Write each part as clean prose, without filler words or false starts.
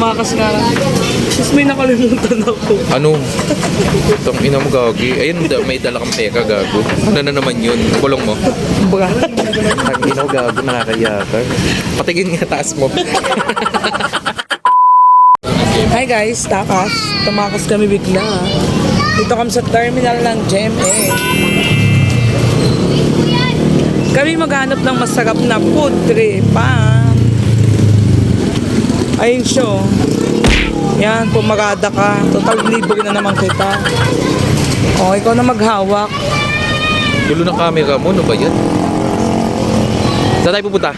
Tumakas nga lang. Tapos may nakalimutan ako. Ano? Itong ina mo gagi. Ayun, may dala kang peka gago. Ano na naman yun? Kulong mo. Baga. Ang ina mo gago, nakakayaka. Patigin nga taas mo. Hi guys, tumakas kami bigla. Dito kami sa terminal ng GMA. Kami maghanap ng masarap na food trip. Ayun siya. Yan, pumarada ka. Total libre na naman kita. O, ikaw na maghawak. Dulo ng camera mo, ano ba yan? Saan tayo pupunta?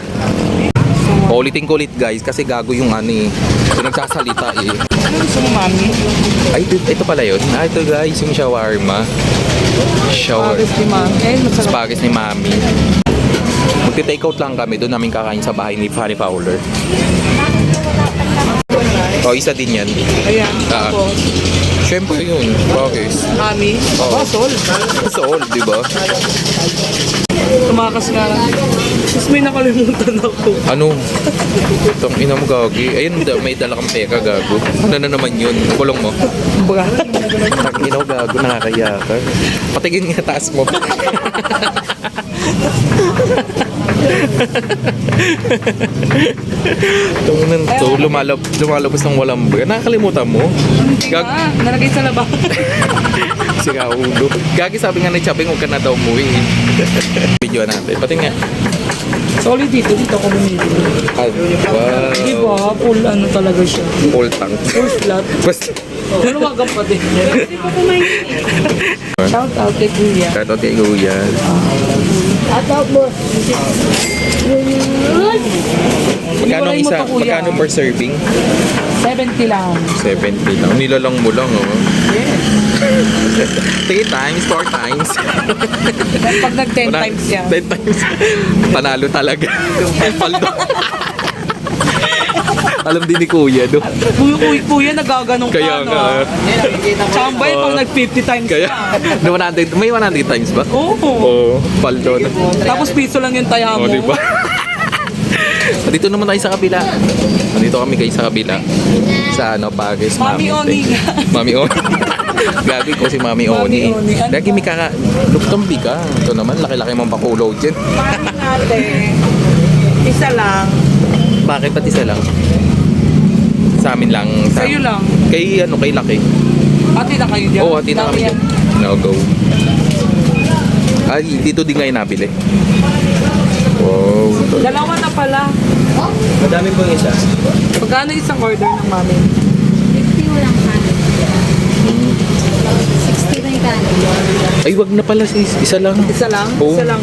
Ulitin ko ulit guys, kasi gago yung ano eh. So, nagsasalita eh. Ano gusto mo, mami? Ay, ito pala yun. Ito guys, yung shawarma. Pagis ni mami. Masarap. Spaghetti ni mami. Magti-take out lang kami. Doon namin kakain sa bahay ni Fanny Fowler. Isa din yan. Ayan, tapos. Siyempre yun. Pagis. Mami. Sol. Sol, di ba? Tumakas nga lang. Tapos may nakalimutan ako. Ano? Itong ina mo gagi. Ayun, may dala kang peka gago. Ano na naman yun? Kulong mo. Baga. Ang ina mo gago, nakakayaka. Patigin nga taas mo. Tungan to, lumalabas ng walang baga. Nakakalimutan mo? Nalagay sa labas. Sira ulo. Gagi, sabi nga ni Chaping, huwag ka na daw umuwi. Video natin. Pati nga. Solid dito ako bumili. Wow. Di ba? Full ano talaga siya. Full tank. Full flat. Basta. Lumagang pa din. Hindi pa kumain. Shout out kay Kuya. Shout out kay Kuya. Shout out mo. Magkano ang isa? Magkano per serving? 70 lang. 70 lang. Nilalang mo lang, oh. Yes. 3 times, 4 times. Pag nag 10 times siya. 10 times. Panalo talaga. Paldo. Alam din ni Kuya, do. Kuya, nagaganong ka, Kaya no? nga. Chambay pag nag 50 times Kaya, na. may 100 times ba? Oo. Oo. Paldo na. Tapos piso lang yung taya mo. Oo, diba? Dito naman tayo sa kabila. Dito kami kayo sa kabila. Sa ano, Pagis. Mami Oni. Mami Oni. Gagi ko si Mami Oni. Oni. Gagi may kaka... Luktambi ka. Ito naman, laki-laki mong pakulo dyan. Mami natin. Isa lang. Bakit ba't isa lang? Sa amin lang. Sa'yo lang. Kay Laki. Hati na kayo dyan? Oo, hati na kami dyan. No, go. Ay, dito din ngayon nabili. Wow. Dalawa na pala. Madami pong isa. Pagkano isang order ng mami? 50 mo lang kanin. 60 na yung kanin. Ay, wag na pala isa lang. Isa lang? Oo. Isa lang.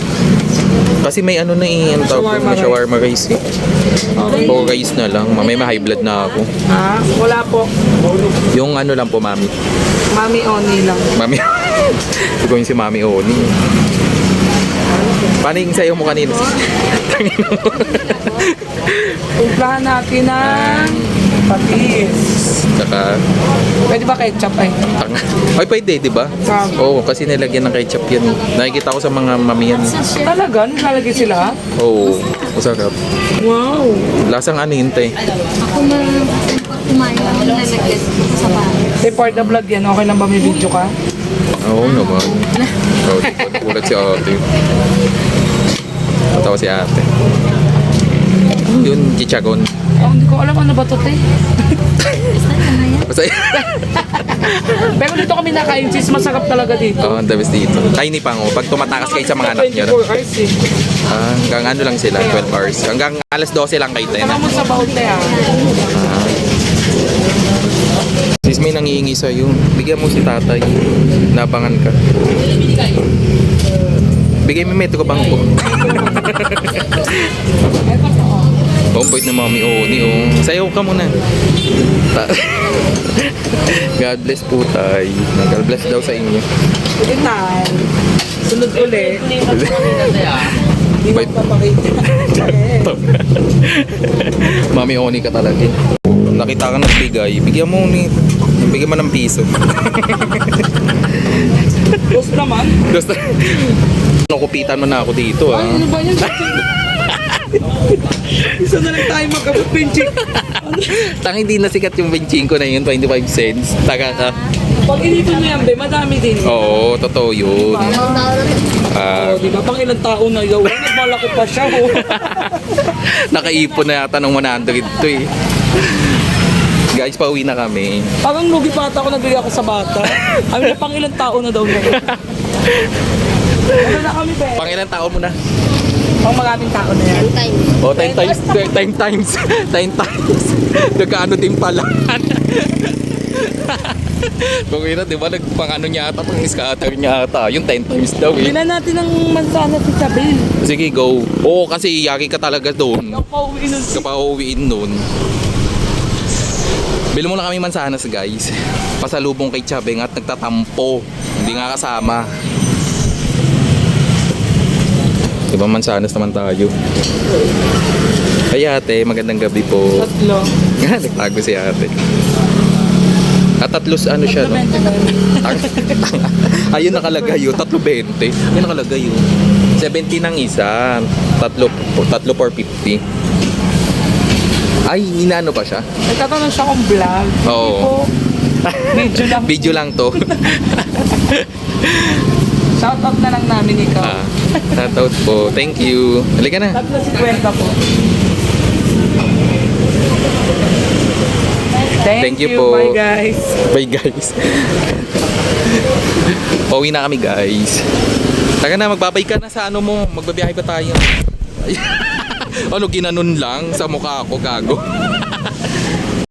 Kasi may ano na eh, ang tawag ko, may shawarma rice eh. Okay. O rice na lang, may high blood na ako. Wala po. Yung ano lang po, Mami. Mami Oni lang. Mami. Ito yung si Mami Oni. Paano yung sayo mo kanina? Umplahan natin ng patis. Saka, Pwede ba ketchup ay? tanga. Ay, pwede, di ba? Sabi. Oo, kasi nilagyan ng ketchup yan. Nakikita ko sa mga mami yan. Talaga? Nilalagay sila? Oo, masarap. Wow. Lasang ano yun, te? Ako na kumain lang nalagyan ko sa bahay. Say for the vlog yan, okay lang ba may video ka? Oo naman. Oo, ulat si ate. Natawa si ate. Yun, chichagon. Hindi ko alam ano ba to, te. Basta Pero dito kami nakain, sis, masarap talaga dito. Oo, ang dabis dito. Tiny pa ngo. Pag tumatakas kayo sa mga anak nyo. 24 hours eh. Hanggang ano lang sila, 12 hours. Hanggang alas 12 lang kayo tayo Saka na. mo sa baon na yan. Sis, may nangihingi sa'yo. Bigyan mo si tatay. Nabangan ka. Bigay mo metro bangko. Oh, bait na Mami Oni, oh. Sayaw ka muna. God bless po tay. God bless daw sa inyo. Good night. Sunod ulit. Hindi mo Bait. papakita. Mami Oni ka talaga. Nakita ka nagbigay, bigyan mo ni. Bigyan mo ng piso. Boss naman. Gusto. Nakupitan mo na ako dito, ah. Ay, ano ba yan? Isa na lang tayo magkabot, Benching. Tang hindi na sikat yung 25 na yun, 25 cents. Taga ka. Pag inipon mo yan, be, madami din. Oo, totoo yun. Ah, Oh, di ba? Pang ilang taon na yaw. Nagmalaki pa siya, oh. nakaipon na yata ng 100 ito eh. Guys, pauwi na kami. Parang lugi pa ata ako nagbigay ako sa bata. Ay, pang ilang taon na daw niya. Ano na kami, be? Pang ilang taon mo na? Pang maraming taon na yan. Time. O, 10 times. 10 times. 10 times. Nagkaano din pala. Kung ina, di ba, nagpang-ano niya ata, pang scatter niya ata. Yung 10 times daw eh. Bilan natin ng mansana si Chabel. Sige, go. Oo, kasi yaki ka talaga doon. Yung pauwi nun si... Kapag uuwiin noon. Bilo mo na kami mansanas, guys. Pasalubong kay Chabeng at nagtatampo. Hindi nga kasama. Diba mansanas naman tayo. Ay ate, magandang gabi po. Tatlo. Nagtago si ate. At tatlos ano siya, no? Ayun nakalagay yun, 3.20. Ayun nakalagay yun. 70 ng isa, tatlo for 50. Ay, inaano pa siya? Nagtatanong siya kung vlog. Oo. Hindi po. Video lang. Video lang to. Shoutout na lang namin ikaw. Shoutout po. Thank you. Halika na. Tatlo si Kwenta po. Thank you po. Bye guys. Bye guys. Pauwi na kami guys. Taka na, magbabay ka na sa ano mo. Magbabiyahe ba tayo? Ano, ginanon lang sa mukha ako, gago.